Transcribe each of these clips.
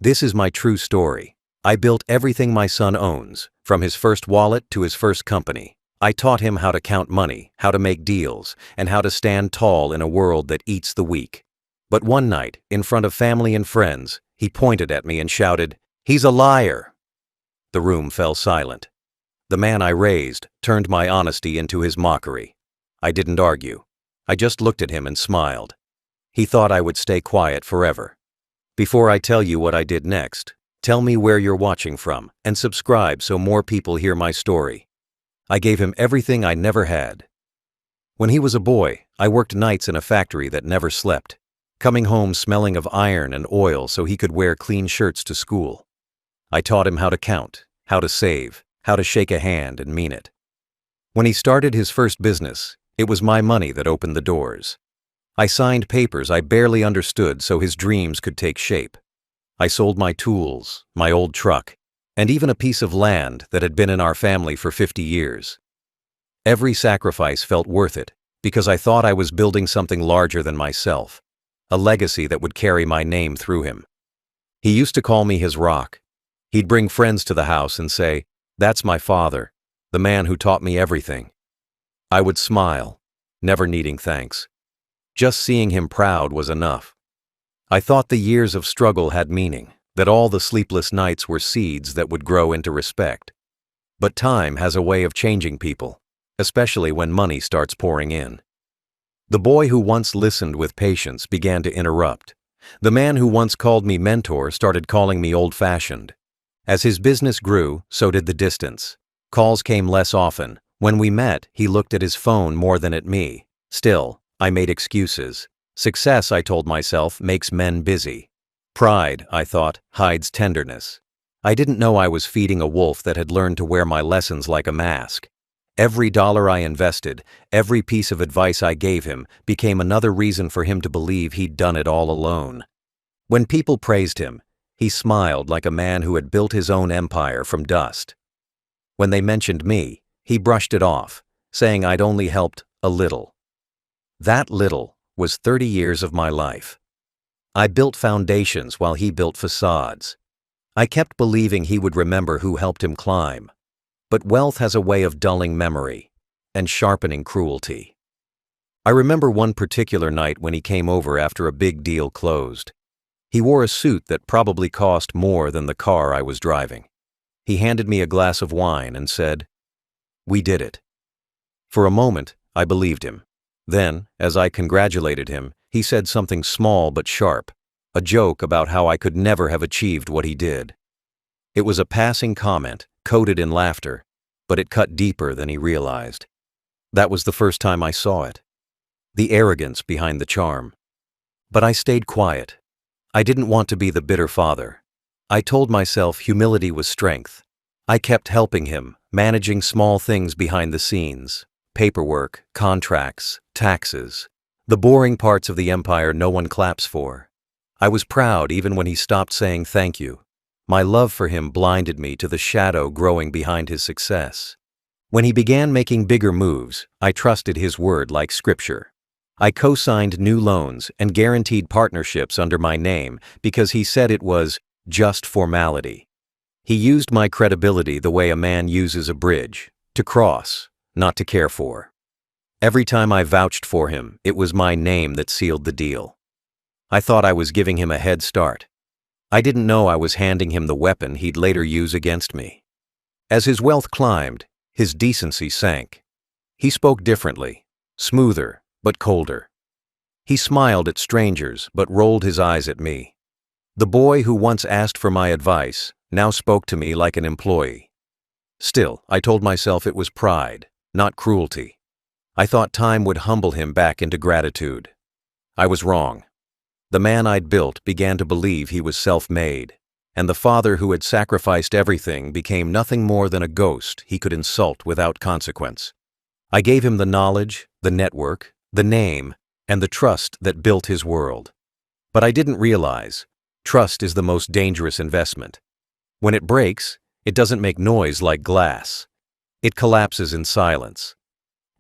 This is my true story. I built everything my son owns, from his first wallet to his first company. I taught him how to count money, how to make deals, and how to stand tall in a world that eats the weak. But one night, in front of family and friends, he pointed at me and shouted, "He's a liar!" The room fell silent. The man I raised turned my honesty into his mockery. I didn't argue. I just looked at him and smiled. He thought I would stay quiet forever. Before I tell you what I did next, tell me where you're watching from and subscribe so more people hear my story. I gave him everything I never had. When he was a boy, I worked nights in a factory that never slept, coming home smelling of iron and oil so he could wear clean shirts to school. I taught him how to count, how to save, how to shake a hand and mean it. When he started his first business, it was my money that opened the doors. I signed papers I barely understood so his dreams could take shape. I sold my tools, my old truck, and even a piece of land that had been in our family for 50 years. Every sacrifice felt worth it because I thought I was building something larger than myself, a legacy that would carry my name through him. He used to call me his rock. He'd bring friends to the house and say, "That's my father, the man who taught me everything." I would smile, never needing thanks. Just seeing him proud was enough. I thought the years of struggle had meaning, that all the sleepless nights were seeds that would grow into respect. But time has a way of changing people, especially when money starts pouring in. The boy who once listened with patience began to interrupt. The man who once called me mentor started calling me old-fashioned. As his business grew, so did the distance. Calls came less often. When we met, he looked at his phone more than at me. Still, I made excuses. Success, I told myself, makes men busy. Pride, I thought, hides tenderness. I didn't know I was feeding a wolf that had learned to wear my lessons like a mask. Every dollar I invested, every piece of advice I gave him, became another reason for him to believe he'd done it all alone. When people praised him, he smiled like a man who had built his own empire from dust. When they mentioned me, he brushed it off, saying I'd only helped a little. That little was 30 years of my life. I built foundations while he built facades. I kept believing he would remember who helped him climb. But wealth has a way of dulling memory and sharpening cruelty. I remember one particular night when he came over after a big deal closed. He wore a suit that probably cost more than the car I was driving. He handed me a glass of wine and said, "We did it." For a moment, I believed him. Then, as I congratulated him, he said something small but sharp, a joke about how I could never have achieved what he did. It was a passing comment, coated in laughter, but it cut deeper than he realized. That was the first time I saw it. The arrogance behind the charm. But I stayed quiet. I didn't want to be the bitter father. I told myself humility was strength. I kept helping him, managing small things behind the scenes, paperwork, contracts, taxes, the boring parts of the empire no one claps for. I was proud even when he stopped saying thank you. My love for him blinded me to the shadow growing behind his success. When he began making bigger moves, I trusted his word like scripture. I co-signed new loans and guaranteed partnerships under my name because he said it was just formality. He used my credibility the way a man uses a bridge, to cross, not to care for. Every time I vouched for him, it was my name that sealed the deal. I thought I was giving him a head start. I didn't know I was handing him the weapon he'd later use against me. As his wealth climbed, his decency sank. He spoke differently, smoother, but colder. He smiled at strangers, but rolled his eyes at me. The boy who once asked for my advice now spoke to me like an employee. Still, I told myself it was pride, not cruelty. I thought time would humble him back into gratitude. I was wrong. The man I'd built began to believe he was self-made, and the father who had sacrificed everything became nothing more than a ghost he could insult without consequence. I gave him the knowledge, the network, the name, and the trust that built his world. But I didn't realize, trust is the most dangerous investment. When it breaks, it doesn't make noise like glass. It collapses in silence.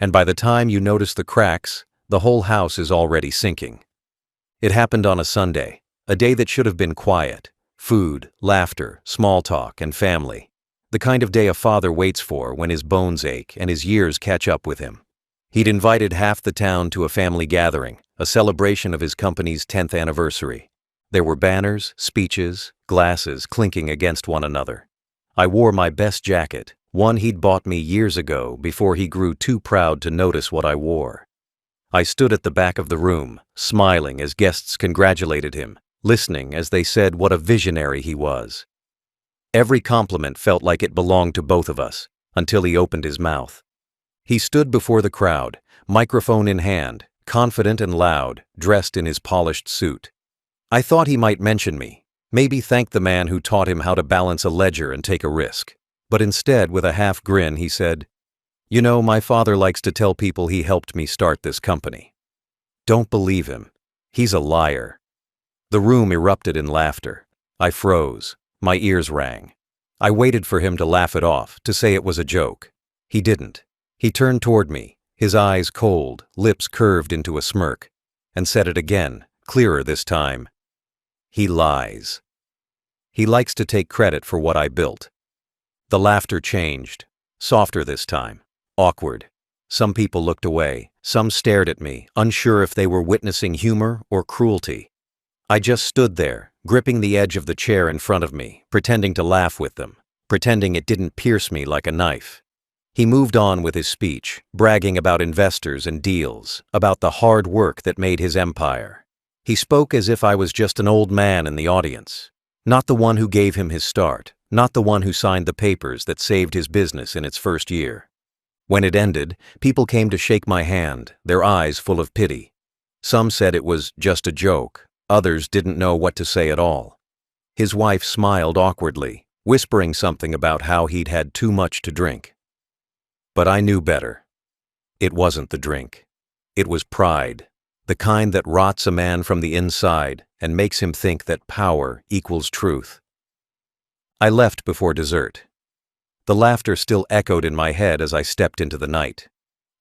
And by the time you notice the cracks, the whole house is already sinking. It happened on a Sunday, a day that should have been quiet, Food, laughter, small talk, and family. The kind of day a father waits for when his bones ache and his years catch up with him. He'd invited half the town to a family gathering, a celebration of his company's 10th anniversary. There were banners, speeches, glasses clinking against one another. I wore my best jacket, one he'd bought me years ago before he grew too proud to notice what I wore. I stood at the back of the room, smiling as guests congratulated him, listening as they said what a visionary he was. Every compliment felt like it belonged to both of us, until he opened his mouth. He stood before the crowd, microphone in hand, confident and loud, dressed in his polished suit. I thought he might mention me, maybe thank the man who taught him how to balance a ledger and take a risk. But instead, with a half grin, he said, "You know, my father likes to tell people he helped me start this company. Don't believe him. He's a liar." The room erupted in laughter. I froze. My ears rang. I waited for him to laugh it off, to say it was a joke. He didn't. He turned toward me, his eyes cold, lips curved into a smirk, and said it again, clearer this time. "He lies. He likes to take credit for what I built." The laughter changed, softer this time, awkward. Some people looked away, some stared at me, unsure if they were witnessing humor or cruelty. I just stood there, gripping the edge of the chair in front of me, pretending to laugh with them, pretending it didn't pierce me like a knife. He moved on with his speech, bragging about investors and deals, about the hard work that made his empire. He spoke as if I was just an old man in the audience, not the one who gave him his start, not the one who signed the papers that saved his business in its first year. When it ended, people came to shake my hand, their eyes full of pity. Some said it was just a joke, others didn't know what to say at all. His wife smiled awkwardly, whispering something about how he'd had too much to drink. But I knew better. It wasn't the drink. It was pride, the kind that rots a man from the inside and makes him think that power equals truth. I left before dessert. The laughter still echoed in my head as I stepped into the night.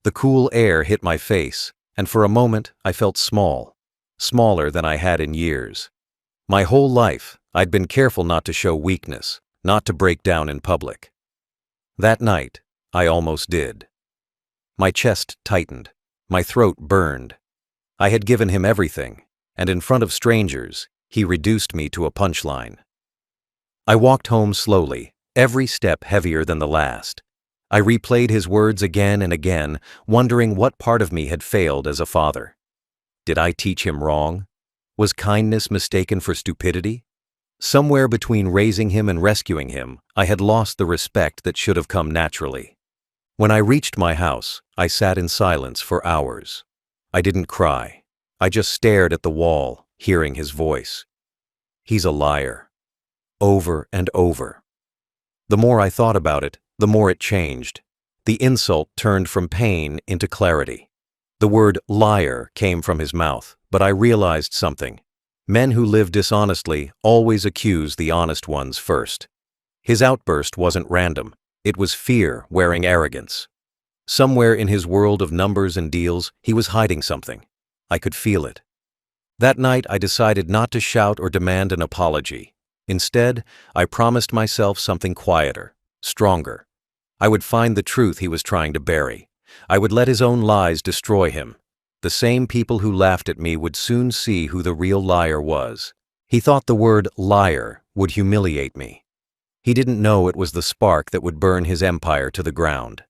The cool air hit my face, and for a moment I felt small, smaller than I had in years. My whole life, I'd been careful not to show weakness, not to break down in public. That night, I almost did. My chest tightened, my throat burned. I had given him everything, and in front of strangers, he reduced me to a punchline. I walked home slowly, every step heavier than the last. I replayed his words again and again, wondering what part of me had failed as a father. Did I teach him wrong? Was kindness mistaken for stupidity? Somewhere between raising him and rescuing him, I had lost the respect that should have come naturally. When I reached my house, I sat in silence for hours. I didn't cry. I just stared at the wall, hearing his voice. He's a liar. Over and over. The more I thought about it, the more it changed. The insult turned from pain into clarity. The word liar came from his mouth, but I realized something. Men who live dishonestly always accuse the honest ones first. His outburst wasn't random. It was fear wearing arrogance. Somewhere in his world of numbers and deals, he was hiding something. I could feel it. That night, I decided not to shout or demand an apology. Instead, I promised myself something quieter, stronger. I would find the truth he was trying to bury. I would let his own lies destroy him. The same people who laughed at me would soon see who the real liar was. He thought the word liar would humiliate me. He didn't know it was the spark that would burn his empire to the ground.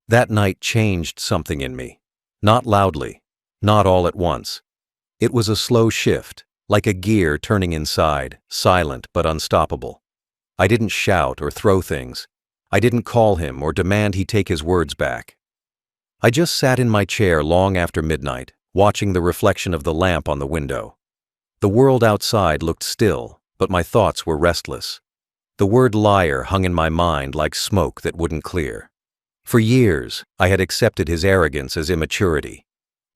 That night changed something in me. Not loudly, not all at once. It was a slow shift, like a gear turning inside, silent but unstoppable. I didn't shout or throw things. I didn't call him or demand he take his words back. I just sat in my chair long after midnight, watching the reflection of the lamp on the window. The world outside looked still, but my thoughts were restless. The word liar hung in my mind like smoke that wouldn't clear. For years, I had accepted his arrogance as immaturity.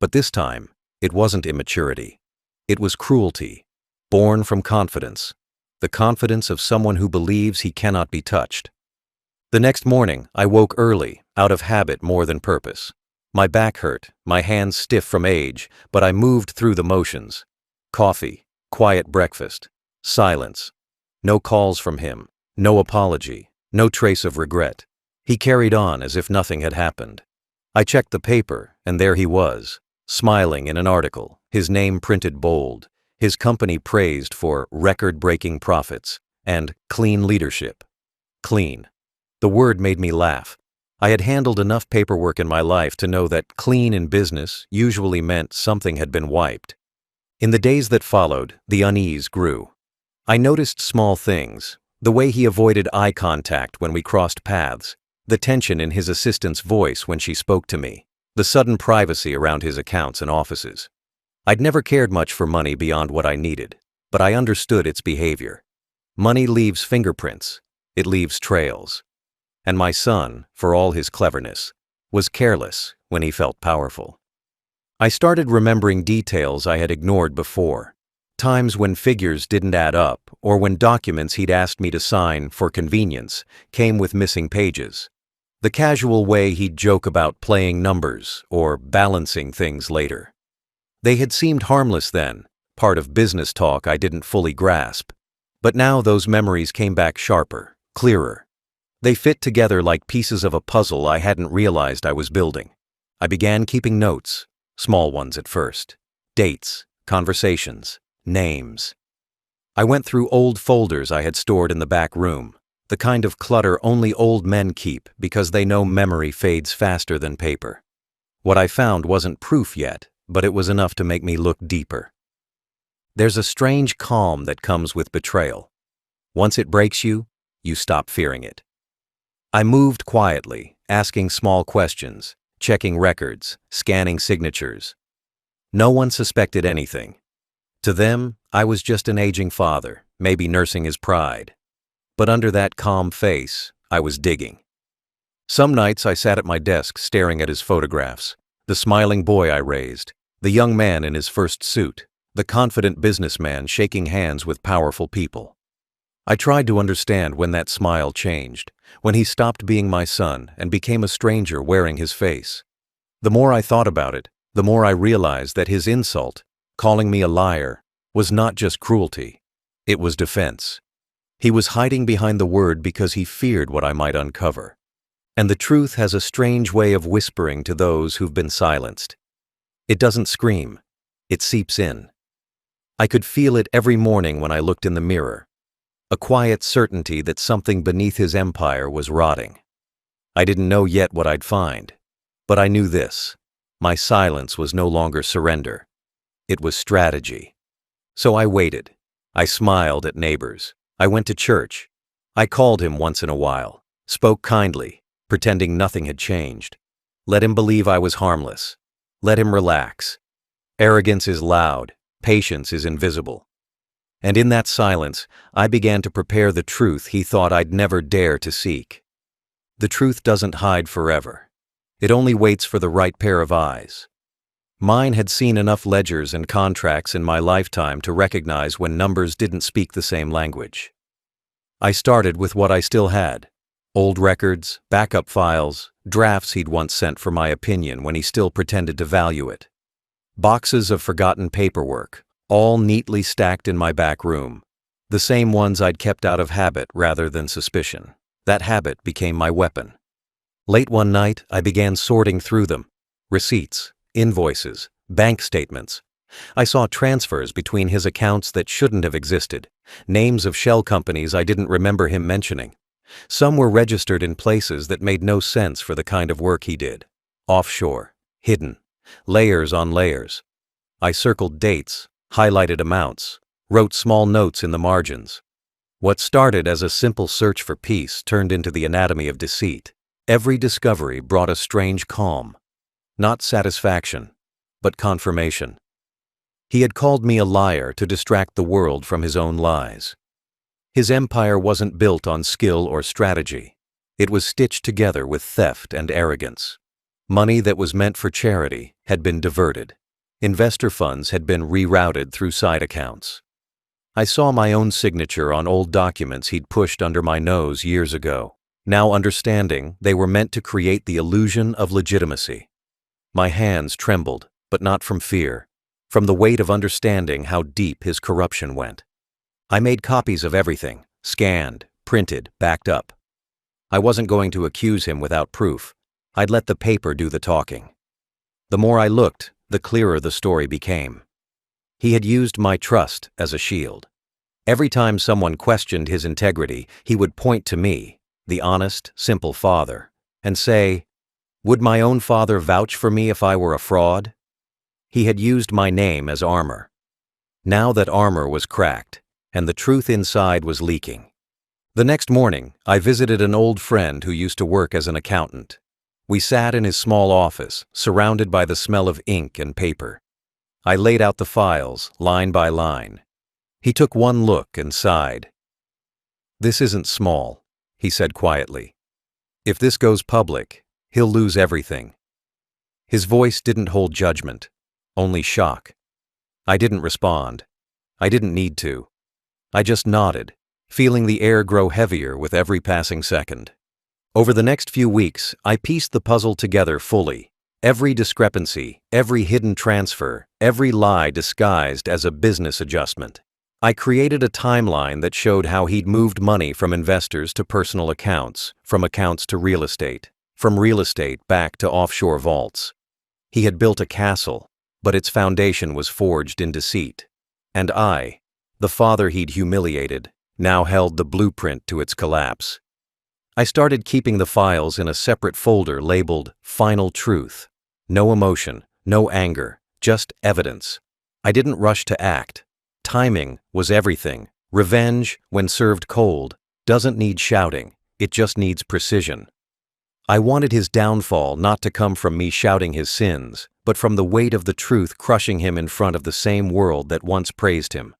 But this time, it wasn't immaturity. It was cruelty, born from confidence, the confidence of someone who believes he cannot be touched. The next morning, I woke early, out of habit more than purpose. My back hurt, my hands stiff from age, but I moved through the motions. Coffee, quiet breakfast, silence. No calls from him, no apology, no trace of regret. He carried on as if nothing had happened. I checked the paper, and there he was, smiling in an article, his name printed bold, his company praised for record-breaking profits and clean leadership. Clean. The word made me laugh. I had handled enough paperwork in my life to know that clean in business usually meant something had been wiped. In the days that followed, the unease grew. I noticed small things, the way he avoided eye contact when we crossed paths, the tension in his assistant's voice when she spoke to me, the sudden privacy around his accounts and offices. I'd never cared much for money beyond what I needed, but I understood its behavior. Money leaves fingerprints, it leaves trails. And my son, for all his cleverness, was careless when he felt powerful. I started remembering details I had ignored before, times when figures didn't add up or when documents he'd asked me to sign for convenience came with missing pages. The casual way he'd joke about playing numbers or balancing things later. They had seemed harmless then, part of business talk I didn't fully grasp. But now those memories came back sharper, clearer. They fit together like pieces of a puzzle I hadn't realized I was building. I began keeping notes, small ones at first. Dates, conversations, names. I went through old folders I had stored in the back room, the kind of clutter only old men keep because they know memory fades faster than paper. What I found wasn't proof yet, but it was enough to make me look deeper. There's a strange calm that comes with betrayal. Once it breaks you, you stop fearing it. I moved quietly, asking small questions, checking records, scanning signatures. No one suspected anything. To them, I was just an aging father, maybe nursing his pride. But under that calm face, I was digging. Some nights I sat at my desk staring at his photographs, the smiling boy I raised, the young man in his first suit, the confident businessman shaking hands with powerful people. I tried to understand when that smile changed, when he stopped being my son and became a stranger wearing his face. The more I thought about it, the more I realized that his insult, calling me a liar, was not just cruelty. It was defense. He was hiding behind the word because he feared what I might uncover. And the truth has a strange way of whispering to those who've been silenced. It doesn't scream. It seeps in. I could feel it every morning when I looked in the mirror. A quiet certainty that something beneath his empire was rotting. I didn't know yet what I'd find, but I knew this. My silence was no longer surrender. It was strategy. So I waited. I smiled at neighbors. I went to church. I called him once in a while, spoke kindly, pretending nothing had changed. Let him believe I was harmless. Let him relax. Arrogance is loud. Patience is invisible. And in that silence, I began to prepare the truth he thought I'd never dare to seek. The truth doesn't hide forever. It only waits for the right pair of eyes. Mine had seen enough ledgers and contracts in my lifetime to recognize when numbers didn't speak the same language. I started with what I still had. Old records, backup files, drafts he'd once sent for my opinion when he still pretended to value it. Boxes of forgotten paperwork, all neatly stacked in my back room. The same ones I'd kept out of habit rather than suspicion. That habit became my weapon. Late one night, I began sorting through them. Receipts, invoices, bank statements. I saw transfers between his accounts that shouldn't have existed, names of shell companies I didn't remember him mentioning. Some were registered in places that made no sense for the kind of work he did. Offshore, hidden, layers on layers. I circled dates, highlighted amounts, wrote small notes in the margins. What started as a simple search for peace turned into the anatomy of deceit. Every discovery brought a strange calm. Not satisfaction, but confirmation. He had called me a liar to distract the world from his own lies. His empire wasn't built on skill or strategy. It was stitched together with theft and arrogance. Money that was meant for charity had been diverted. Investor funds had been rerouted through side accounts. I saw my own signature on old documents he'd pushed under my nose years ago, now understanding they were meant to create the illusion of legitimacy. My hands trembled, but not from fear, from the weight of understanding how deep his corruption went. I made copies of everything, scanned, printed, backed up. I wasn't going to accuse him without proof. I'd let the paper do the talking. The more I looked, the clearer the story became. He had used my trust as a shield. Every time someone questioned his integrity, he would point to me, the honest, simple father, and say, "Would my own father vouch for me if I were a fraud?" He had used my name as armor. Now that armor was cracked, and the truth inside was leaking. The next morning, I visited an old friend who used to work as an accountant. We sat in his small office, surrounded by the smell of ink and paper. I laid out the files, line by line. He took one look and sighed. "This isn't small," he said quietly. "If this goes public, he'll lose everything." His voice didn't hold judgment, only shock. I didn't respond. I didn't need to. I just nodded, feeling the air grow heavier with every passing second. Over the next few weeks, I pieced the puzzle together fully. Every discrepancy, every hidden transfer, every lie disguised as a business adjustment. I created a timeline that showed how he'd moved money from investors to personal accounts, from accounts to real estate, from real estate back to offshore vaults. He had built a castle, but its foundation was forged in deceit. And I, the father he'd humiliated, now held the blueprint to its collapse. I started keeping the files in a separate folder labeled Final Truth. No emotion, no anger, just evidence. I didn't rush to act. Timing was everything. Revenge, when served cold, doesn't need shouting, it just needs precision. I wanted his downfall not to come from me shouting his sins, but from the weight of the truth crushing him in front of the same world that once praised him.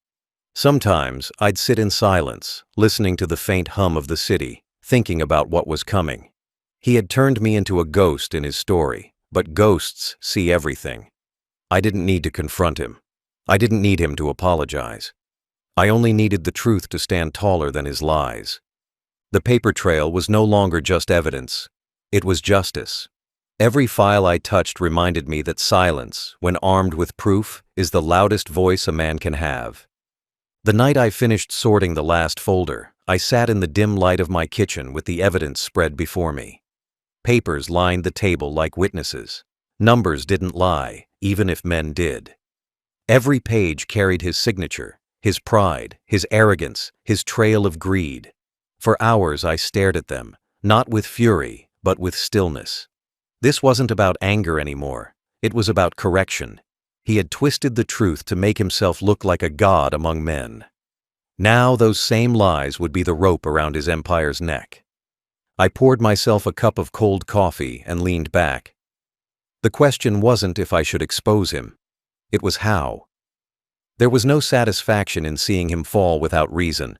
Sometimes I'd sit in silence, listening to the faint hum of the city, thinking about what was coming. He had turned me into a ghost in his story, but ghosts see everything. I didn't need to confront him. I didn't need him to apologize. I only needed the truth to stand taller than his lies. The paper trail was no longer just evidence. It was justice. Every file I touched reminded me that silence, when armed with proof, is the loudest voice a man can have. The night I finished sorting the last folder, I sat in the dim light of my kitchen with the evidence spread before me. Papers lined the table like witnesses. Numbers didn't lie, even if men did. Every page carried his signature, his pride, his arrogance, his trail of greed. For hours I stared at them, not with fury, but with stillness. This wasn't about anger anymore. It was about correction. He had twisted the truth to make himself look like a god among men. Now those same lies would be the rope around his empire's neck. I poured myself a cup of cold coffee and leaned back. The question wasn't if I should expose him. It was how. There was no satisfaction in seeing him fall without reason.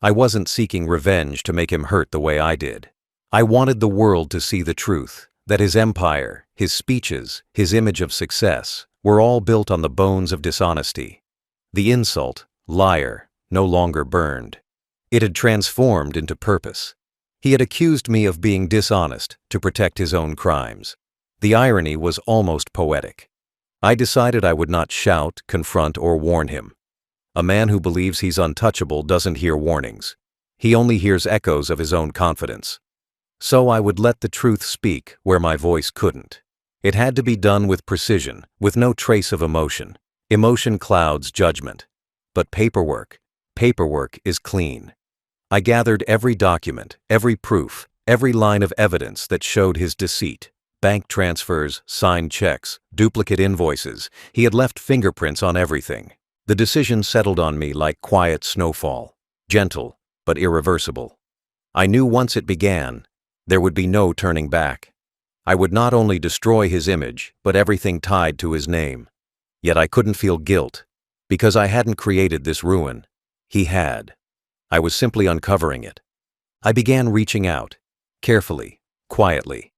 I wasn't seeking revenge to make him hurt the way I did. I wanted the world to see the truth, that his empire, his speeches, his image of success, were all built on the bones of dishonesty. The insult, liar, no longer burned. It had transformed into purpose. He had accused me of being dishonest to protect his own crimes. The irony was almost poetic. I decided I would not shout, confront, or warn him. A man who believes he's untouchable doesn't hear warnings. He only hears echoes of his own confidence. So I would let the truth speak where my voice couldn't. It had to be done with precision, with no trace of emotion. Emotion clouds judgment. But paperwork is clean. I gathered every document, every proof, every line of evidence that showed his deceit. Bank transfers, signed checks, duplicate invoices. He had left fingerprints on everything. The decision settled on me like quiet snowfall, gentle but irreversible. I knew once it began, there would be no turning back. I would not only destroy his image, but everything tied to his name. Yet I couldn't feel guilt, because I hadn't created this ruin. He had. I was simply uncovering it. I began reaching out, carefully, quietly.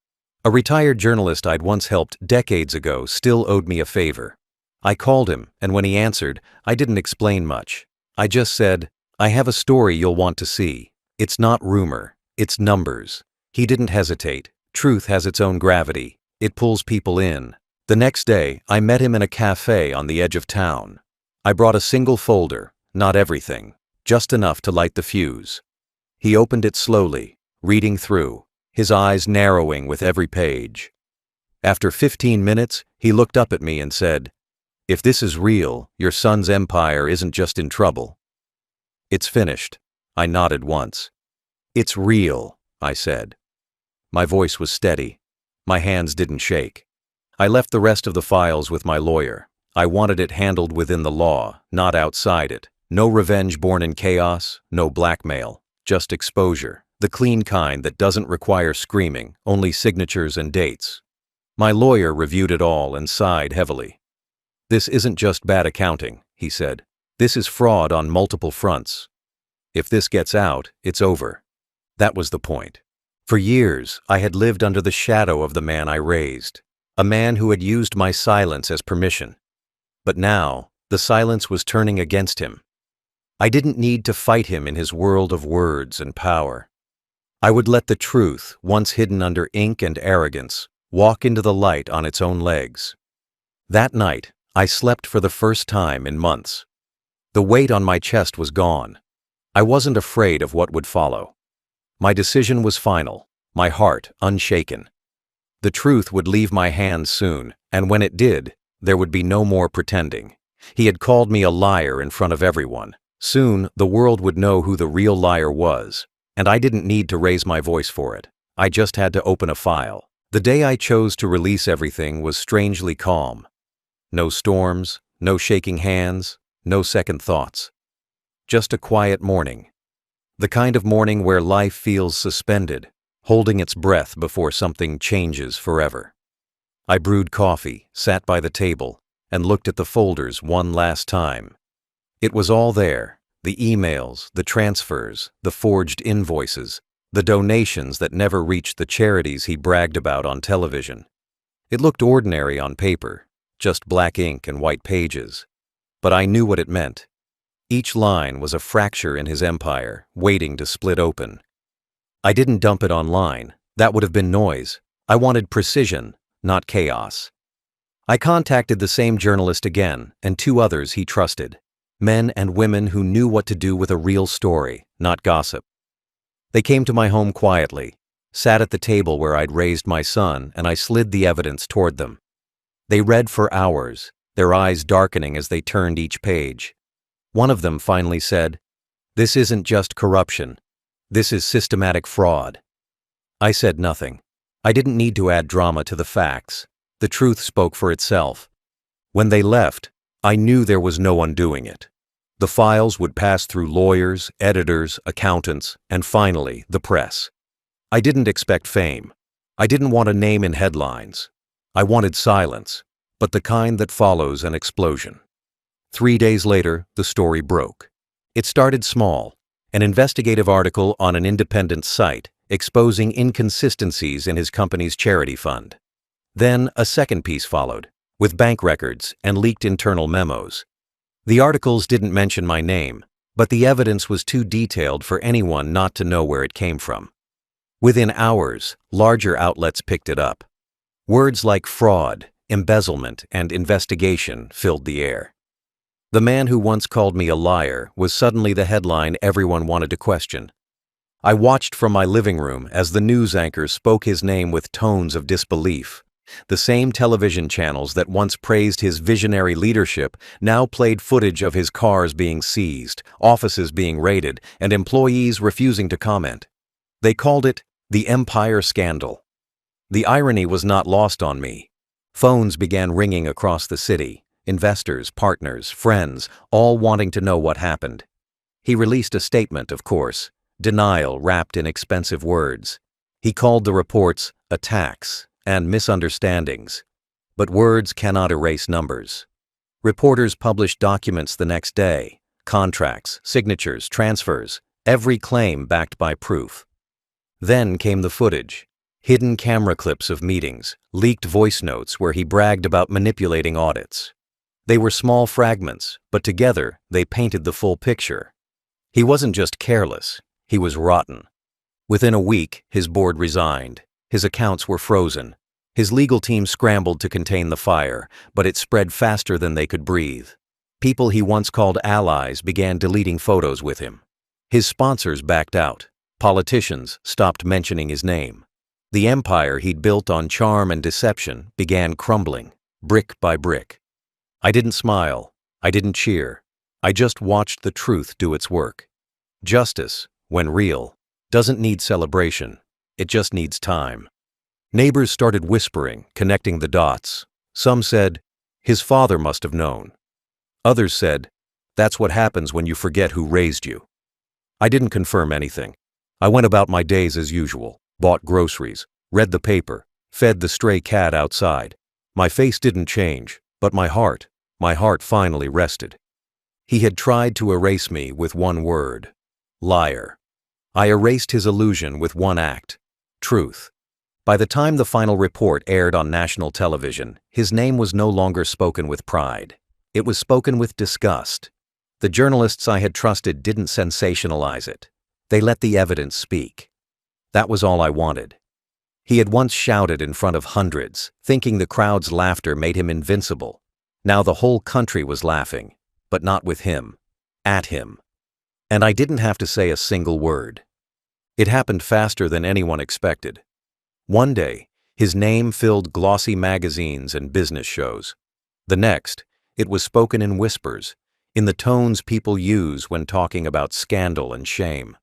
A retired journalist I'd once helped decades ago still owed me a favor. I called him, and when he answered, I didn't explain much. I just said, "I have a story you'll want to see. It's not rumor, it's numbers." He didn't hesitate. Truth has its own gravity. It pulls people in. The next day, I met him in a cafe on the edge of town. I brought a single folder, not everything, just enough to light the fuse. He opened it slowly, reading through, his eyes narrowing with every page. After 15 minutes, he looked up at me and said, "If this is real, your son's empire isn't just in trouble. It's finished." I nodded once. "It's real," I said. My voice was steady. My hands didn't shake. I left the rest of the files with my lawyer. I wanted it handled within the law, not outside it. No revenge born in chaos, no blackmail, just exposure, the clean kind that doesn't require screaming, only signatures and dates. My lawyer reviewed it all and sighed heavily. "This isn't just bad accounting," he said. "This is fraud on multiple fronts. If this gets out, it's over." That was the point. For years, I had lived under the shadow of the man I raised, a man who had used my silence as permission. But now, the silence was turning against him. I didn't need to fight him in his world of words and power. I would let the truth, once hidden under ink and arrogance, walk into the light on its own legs. That night, I slept for the first time in months. The weight on my chest was gone. I wasn't afraid of what would follow. My decision was final, my heart unshaken. The truth would leave my hands soon, and when it did, there would be no more pretending. He had called me a liar in front of everyone. Soon, the world would know who the real liar was, and I didn't need to raise my voice for it. I just had to open a file. The day I chose to release everything was strangely calm. No storms, no shaking hands, no second thoughts. Just a quiet morning. The kind of morning where life feels suspended, holding its breath before something changes forever. I brewed coffee, sat by the table, and looked at the folders one last time. It was all there, the emails, the transfers, the forged invoices, the donations that never reached the charities he bragged about on television. It looked ordinary on paper, just black ink and white pages. But I knew what it meant. Each line was a fracture in his empire, waiting to split open. I didn't dump it online. That would have been noise. I wanted precision, not chaos. I contacted the same journalist again, and 2 others he trusted. Men and women who knew what to do with a real story, not gossip. They came to my home quietly, sat at the table where I'd raised my son, and I slid the evidence toward them. They read for hours, their eyes darkening as they turned each page. One of them finally said, "This isn't just corruption. This is systematic fraud." I said nothing. I didn't need to add drama to the facts. The truth spoke for itself. When they left, I knew there was no undoing it. The files would pass through lawyers, editors, accountants, and finally, the press. I didn't expect fame. I didn't want a name in headlines. I wanted silence, but the kind that follows an explosion. 3 days later, the story broke. It started small, an investigative article on an independent site exposing inconsistencies in his company's charity fund. Then a second piece followed, with bank records and leaked internal memos. The articles didn't mention my name, but the evidence was too detailed for anyone not to know where it came from. Within hours, larger outlets picked it up. Words like fraud, embezzlement, and investigation filled the air. The man who once called me a liar was suddenly the headline everyone wanted to question. I watched from my living room as the news anchors spoke his name with tones of disbelief. The same television channels that once praised his visionary leadership now played footage of his cars being seized, offices being raided, and employees refusing to comment. They called it the Empire Scandal. The irony was not lost on me. Phones began ringing across the city. Investors, partners, friends, all wanting to know what happened. He released a statement, of course, denial wrapped in expensive words. He called the reports attacks and misunderstandings. But words cannot erase numbers. Reporters published documents the next day, contracts, signatures, transfers, every claim backed by proof. Then came the footage. Hidden camera clips of meetings, leaked voice notes where he bragged about manipulating audits. They were small fragments, but together they painted the full picture. He wasn't just careless, he was rotten. Within a week, his board resigned. His accounts were frozen. His legal team scrambled to contain the fire, but it spread faster than they could breathe. People he once called allies began deleting photos with him. His sponsors backed out. Politicians stopped mentioning his name. The empire he'd built on charm and deception began crumbling, brick by brick. I didn't smile. I didn't cheer. I just watched the truth do its work. Justice, when real, doesn't need celebration. It just needs time. Neighbors started whispering, connecting the dots. Some said, "His father must have known." Others said, "That's what happens when you forget who raised you." I didn't confirm anything. I went about my days as usual, bought groceries, read the paper, fed the stray cat outside. My face didn't change, but my heart finally rested. He had tried to erase me with one word: liar. I erased his illusion with one act: truth. By the time the final report aired on national television, his name was no longer spoken with pride. It was spoken with disgust. The journalists I had trusted didn't sensationalize it. They let the evidence speak. That was all I wanted. He had once shouted in front of hundreds, thinking the crowd's laughter made him invincible. Now the whole country was laughing, but not with him, at him. And I didn't have to say a single word. It happened faster than anyone expected. One day, his name filled glossy magazines and business shows. The next, it was spoken in whispers, in the tones people use when talking about scandal and shame.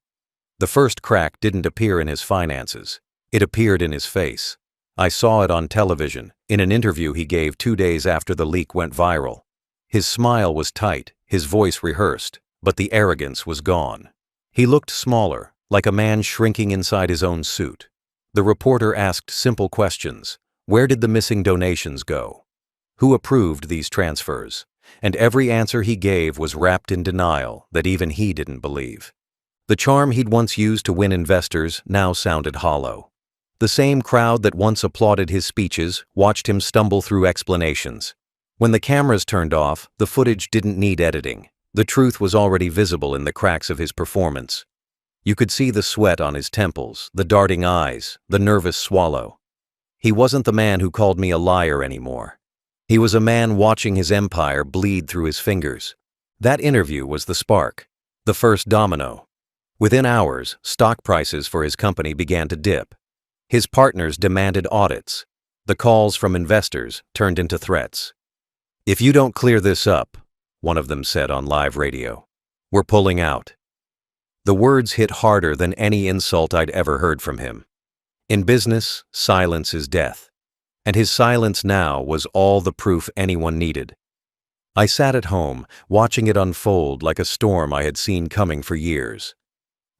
The first crack didn't appear in his finances. It appeared in his face. I saw it on television, in an interview he gave 2 days after the leak went viral. His smile was tight, his voice rehearsed, but the arrogance was gone. He looked smaller, like a man shrinking inside his own suit. The reporter asked simple questions. Where did the missing donations go? Who approved these transfers? And every answer he gave was wrapped in denial that even he didn't believe. The charm he'd once used to win investors now sounded hollow. The same crowd that once applauded his speeches watched him stumble through explanations. When the cameras turned off, the footage didn't need editing. The truth was already visible in the cracks of his performance. You could see the sweat on his temples, the darting eyes, the nervous swallow. He wasn't the man who called me a liar anymore. He was a man watching his empire bleed through his fingers. That interview was the spark, the first domino. Within hours, stock prices for his company began to dip. His partners demanded audits. The calls from investors turned into threats. "If you don't clear this up," one of them said on live radio, "we're pulling out." The words hit harder than any insult I'd ever heard from him. In business, silence is death. And his silence now was all the proof anyone needed. I sat at home, watching it unfold like a storm I had seen coming for years.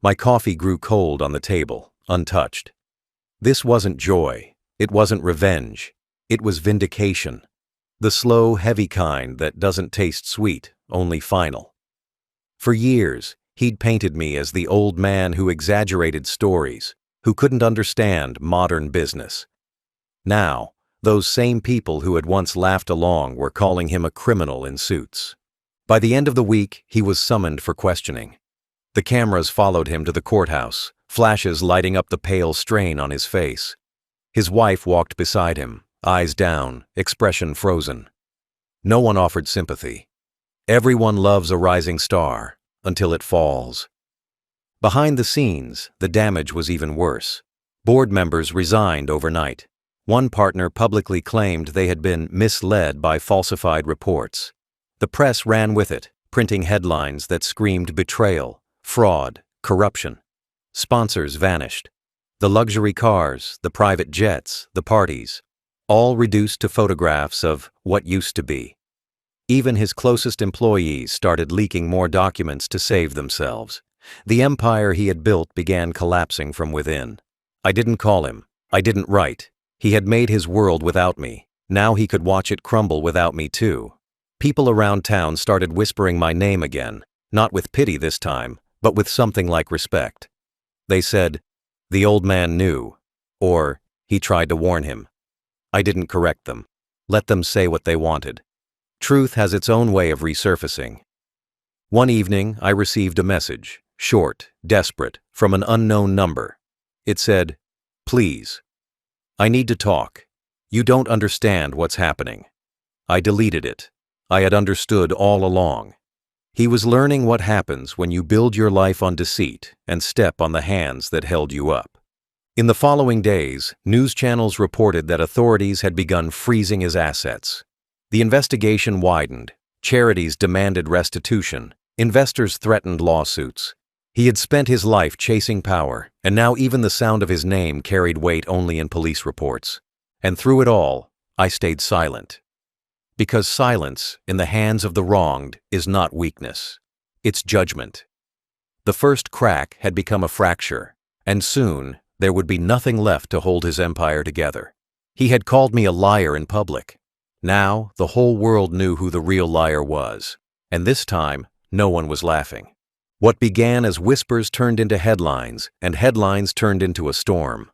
My coffee grew cold on the table, untouched. This wasn't joy. It wasn't revenge. It was vindication. The slow, heavy kind that doesn't taste sweet, only final. For years, he'd painted me as the old man who exaggerated stories, who couldn't understand modern business. Now, those same people who had once laughed along were calling him a criminal in suits. By the end of the week, he was summoned for questioning. The cameras followed him to the courthouse, flashes lighting up the pale strain on his face. His wife walked beside him, eyes down, expression frozen. No one offered sympathy. Everyone loves a rising star, until it falls. Behind the scenes, the damage was even worse. Board members resigned overnight. One partner publicly claimed they had been misled by falsified reports. The press ran with it, printing headlines that screamed betrayal, fraud, corruption. Sponsors vanished. The luxury cars, the private jets, the parties, all reduced to photographs of what used to be. Even his closest employees started leaking more documents to save themselves. The empire he had built began collapsing from within. I didn't call him. I didn't write. He had made his world without me. Now he could watch it crumble without me too. People around town started whispering my name again, not with pity this time, but with something like respect. They said, "The old man knew," or "He tried to warn him." I didn't correct them. Let them say what they wanted. Truth has its own way of resurfacing. One evening, I received a message, short, desperate, from an unknown number. It said, "Please. I need to talk. You don't understand what's happening." I deleted it. I had understood all along. He was learning what happens when you build your life on deceit and step on the hands that held you up. In the following days, news channels reported that authorities had begun freezing his assets. The investigation widened. Charities demanded restitution. Investors threatened lawsuits. He had spent his life chasing power, and now even the sound of his name carried weight only in police reports. And through it all, I stayed silent. Because silence, in the hands of the wronged, is not weakness. It's judgment. The first crack had become a fracture, and soon there would be nothing left to hold his empire together. He had called me a liar in public. Now, the whole world knew who the real liar was, and this time, no one was laughing. What began as whispers turned into headlines, and headlines turned into a storm.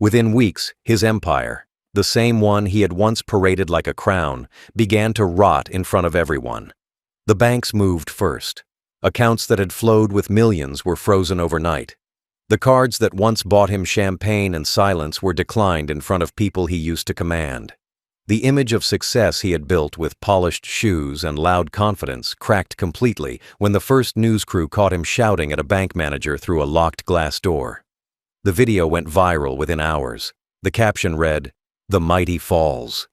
Within weeks, his empire, the same one he had once paraded like a crown, began to rot in front of everyone. The banks moved first. Accounts that had flowed with millions were frozen overnight. The cards that once bought him champagne and silence were declined in front of people he used to command. The image of success he had built with polished shoes and loud confidence cracked completely when the first news crew caught him shouting at a bank manager through a locked glass door. The video went viral within hours. The caption read, "The mighty falls."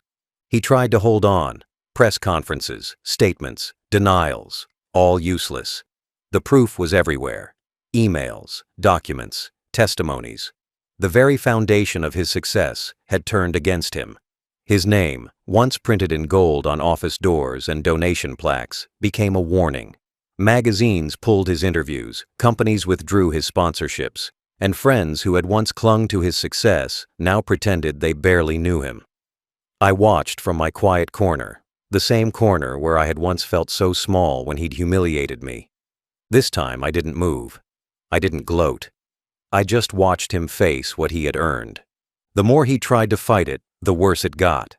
He tried to hold on. Press conferences, statements, denials, all useless. The proof was everywhere. Emails, documents, testimonies. The very foundation of his success had turned against him. His name, once printed in gold on office doors and donation plaques, became a warning. Magazines pulled his interviews, companies withdrew his sponsorships, and friends who had once clung to his success now pretended they barely knew him. I watched from my quiet corner, the same corner where I had once felt so small when he'd humiliated me. This time I didn't move. I didn't gloat. I just watched him face what he had earned. The more he tried to fight it, the worse it got.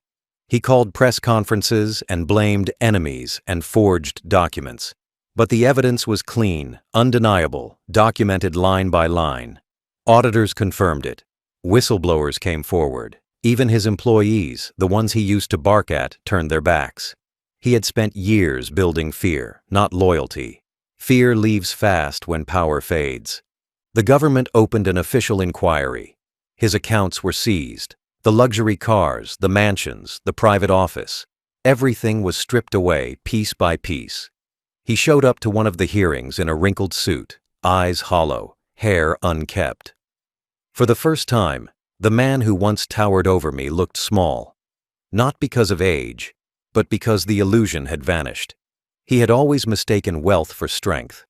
He called press conferences and blamed enemies and forged documents. But the evidence was clean, undeniable, documented line by line. Auditors confirmed it. Whistleblowers came forward. Even his employees, the ones he used to bark at, turned their backs. He had spent years building fear, not loyalty. Fear leaves fast when power fades. The government opened an official inquiry. His accounts were seized. The luxury cars, the mansions, the private office. Everything was stripped away piece by piece. He showed up to one of the hearings in a wrinkled suit, eyes hollow, hair unkempt. For the first time, the man who once towered over me looked small. Not because of age, but because the illusion had vanished. He had always mistaken wealth for strength.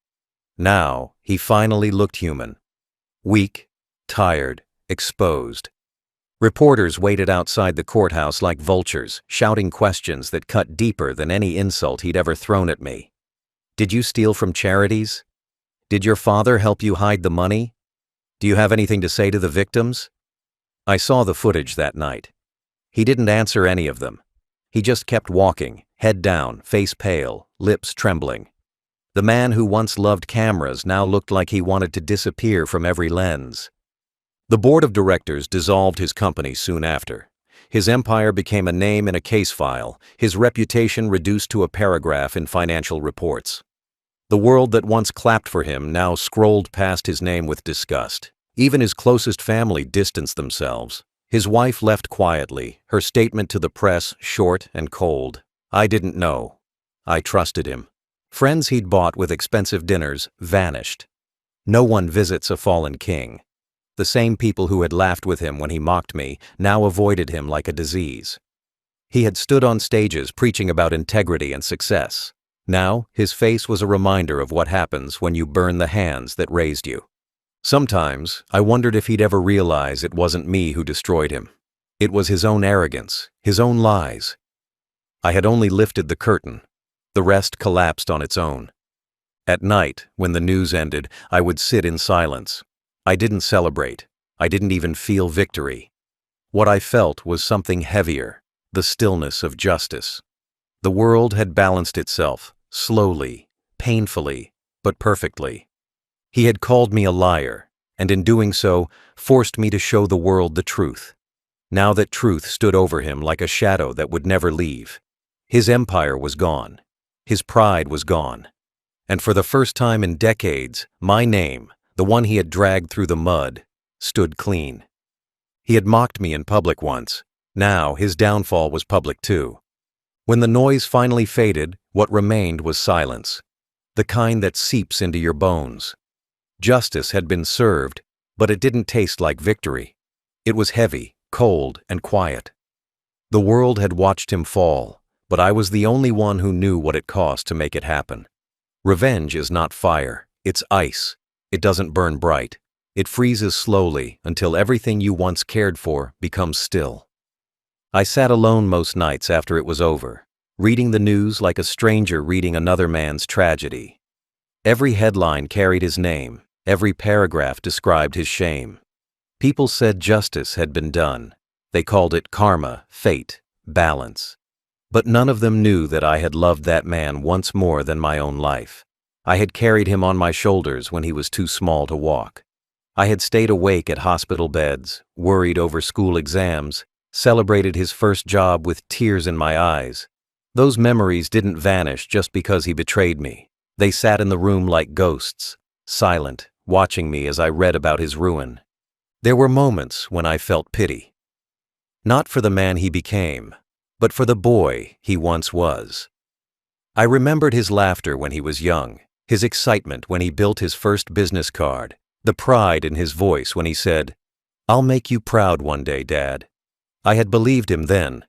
Now, he finally looked human. Weak, tired, exposed. Reporters waited outside the courthouse like vultures, shouting questions that cut deeper than any insult he'd ever thrown at me. Did you steal from charities? Did your father help you hide the money? Do you have anything to say to the victims? I saw the footage that night. He didn't answer any of them. He just kept walking, head down, face pale, lips trembling. The man who once loved cameras now looked like he wanted to disappear from every lens. The board of directors dissolved his company soon after. His empire became a name in a case file, his reputation reduced to a paragraph in financial reports. The world that once clapped for him now scrolled past his name with disgust. Even his closest family distanced themselves. His wife left quietly, her statement to the press short and cold. I didn't know. I trusted him. Friends he'd bought with expensive dinners vanished. No one visits a fallen king. The same people who had laughed with him when he mocked me now avoided him like a disease. He had stood on stages preaching about integrity and success. Now, his face was a reminder of what happens when you burn the hands that raised you. Sometimes, I wondered if he'd ever realize it wasn't me who destroyed him. It was his own arrogance, his own lies. I had only lifted the curtain. The rest collapsed on its own. At night, when the news ended, I would sit in silence. I didn't celebrate. I didn't even feel victory. What I felt was something heavier, the stillness of justice. The world had balanced itself, slowly, painfully, but perfectly. He had called me a liar, and in doing so, forced me to show the world the truth. Now that truth stood over him like a shadow that would never leave. His empire was gone. His pride was gone. And for the first time in decades, my name, the one he had dragged through the mud, stood clean. He had mocked me in public once. Now his downfall was public too. When the noise finally faded, what remained was silence, the kind that seeps into your bones. Justice had been served, but it didn't taste like victory. It was heavy, cold, and quiet. The world had watched him fall, but I was the only one who knew what it cost to make it happen. Revenge is not fire, it's ice. It doesn't burn bright. It freezes slowly until everything you once cared for becomes still. I sat alone most nights after it was over, reading the news like a stranger reading another man's tragedy. Every headline carried his name, every paragraph described his shame. People said justice had been done. They called it karma, fate, balance. But none of them knew that I had loved that man once more than my own life. I had carried him on my shoulders when he was too small to walk. I had stayed awake at hospital beds, worried over school exams, celebrated his first job with tears in my eyes. Those memories didn't vanish just because he betrayed me. They sat in the room like ghosts, silent, watching me as I read about his ruin. There were moments when I felt pity. Not for the man he became, but for the boy he once was. I remembered his laughter when he was young, his excitement when he built his first business card, the pride in his voice when he said, "I'll make you proud one day, Dad." I had believed him then,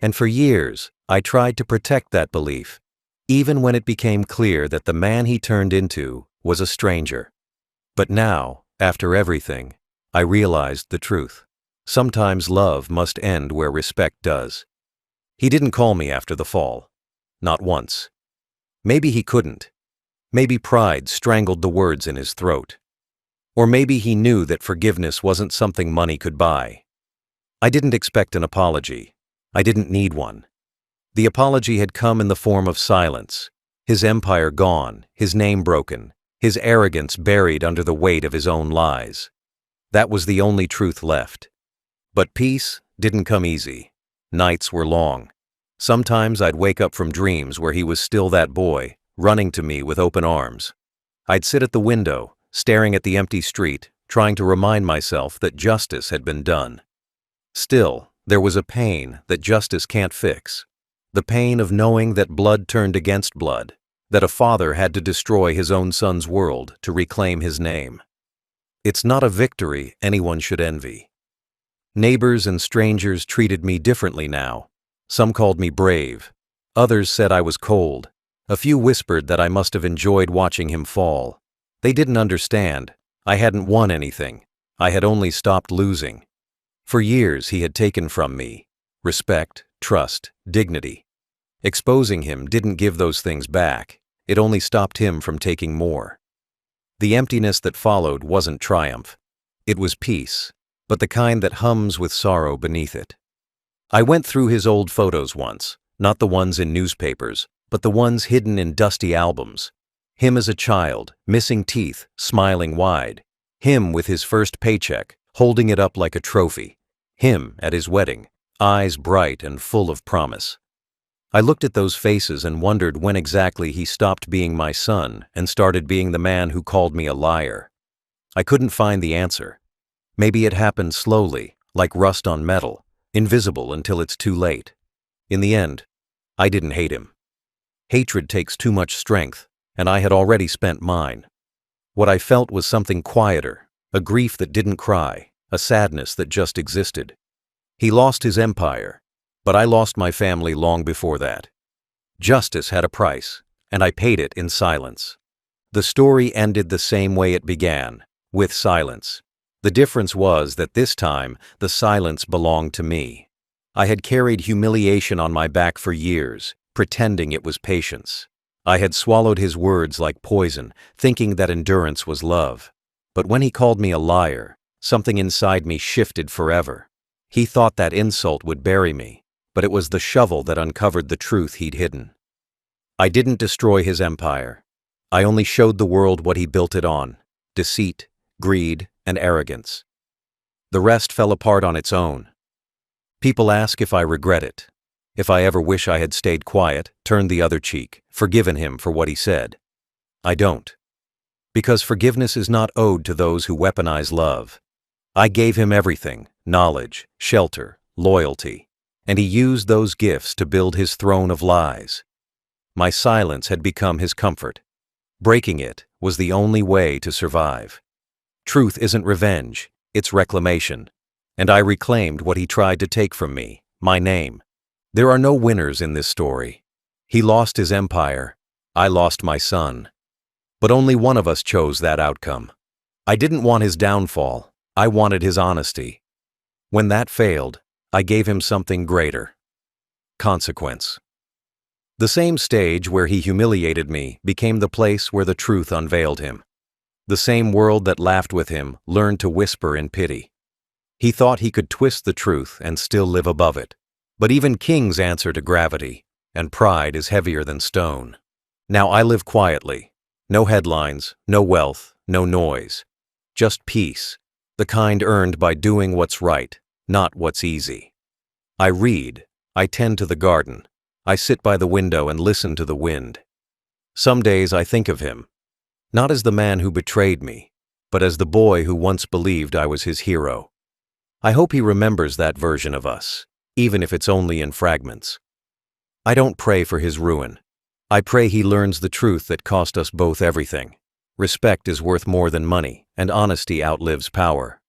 and for years I tried to protect that belief, even when it became clear that the man he turned into was a stranger. But now, after everything, I realized the truth. Sometimes love must end where respect does. He didn't call me after the fall. Not once. Maybe he couldn't. Maybe pride strangled the words in his throat. Or maybe he knew that forgiveness wasn't something money could buy. I didn't expect an apology. I didn't need one. The apology had come in the form of silence, his empire gone, his name broken, his arrogance buried under the weight of his own lies. That was the only truth left. But peace didn't come easy. Nights were long. Sometimes I'd wake up from dreams where he was still that boy, running to me with open arms. I'd sit at the window, staring at the empty street, trying to remind myself that justice had been done. Still, there was a pain that justice can't fix. The pain of knowing that blood turned against blood, that a father had to destroy his own son's world to reclaim his name. It's not a victory anyone should envy. Neighbors and strangers treated me differently now. Some called me brave. Others said I was cold. A few whispered that I must have enjoyed watching him fall. They didn't understand. I hadn't won anything. I had only stopped losing. For years he had taken from me respect, trust, dignity. Exposing him didn't give those things back. It only stopped him from taking more. The emptiness that followed wasn't triumph. It was peace, but the kind that hums with sorrow beneath it. I went through his old photos once, not the ones in newspapers, but the ones hidden in dusty albums. Him as a child, missing teeth, smiling wide. Him with his first paycheck, holding it up like a trophy. Him at his wedding, eyes bright and full of promise. I looked at those faces and wondered when exactly he stopped being my son and started being the man who called me a liar. I couldn't find the answer. Maybe it happened slowly, like rust on metal, invisible until it's too late. In the end, I didn't hate him. Hatred takes too much strength, and I had already spent mine. What I felt was something quieter, a grief that didn't cry, a sadness that just existed. He lost his empire, but I lost my family long before that. Justice had a price, and I paid it in silence. The story ended the same way it began, with silence. The difference was that this time, the silence belonged to me. I had carried humiliation on my back for years, pretending it was patience. I had swallowed his words like poison, thinking that endurance was love. But when he called me a liar, something inside me shifted forever. He thought that insult would bury me, but it was the shovel that uncovered the truth he'd hidden. I didn't destroy his empire. I only showed the world what he built it on: deceit, greed, and arrogance. The rest fell apart on its own. People ask if I regret it, if I ever wish I had stayed quiet, turned the other cheek, forgiven him for what he said. I don't. Because forgiveness is not owed to those who weaponize love. I gave him everything: knowledge, shelter, loyalty, and he used those gifts to build his throne of lies. My silence had become his comfort. Breaking it was the only way to survive. Truth isn't revenge, it's reclamation. And I reclaimed what he tried to take from me: my name. There are no winners in this story. He lost his empire, I lost my son. But only one of us chose that outcome. I didn't want his downfall, I wanted his honesty. When that failed, I gave him something greater: consequence. The same stage where he humiliated me became the place where the truth unveiled him. The same world that laughed with him learned to whisper in pity. He thought he could twist the truth and still live above it. But even kings answer to gravity, and pride is heavier than stone. Now I live quietly. No headlines, no wealth, no noise. Just peace, the kind earned by doing what's right, not what's easy. I read, I tend to the garden, I sit by the window and listen to the wind. Some days I think of him, not as the man who betrayed me, but as the boy who once believed I was his hero. I hope he remembers that version of us, even if it's only in fragments. I don't pray for his ruin. I pray he learns the truth that cost us both everything. Respect is worth more than money, and honesty outlives power.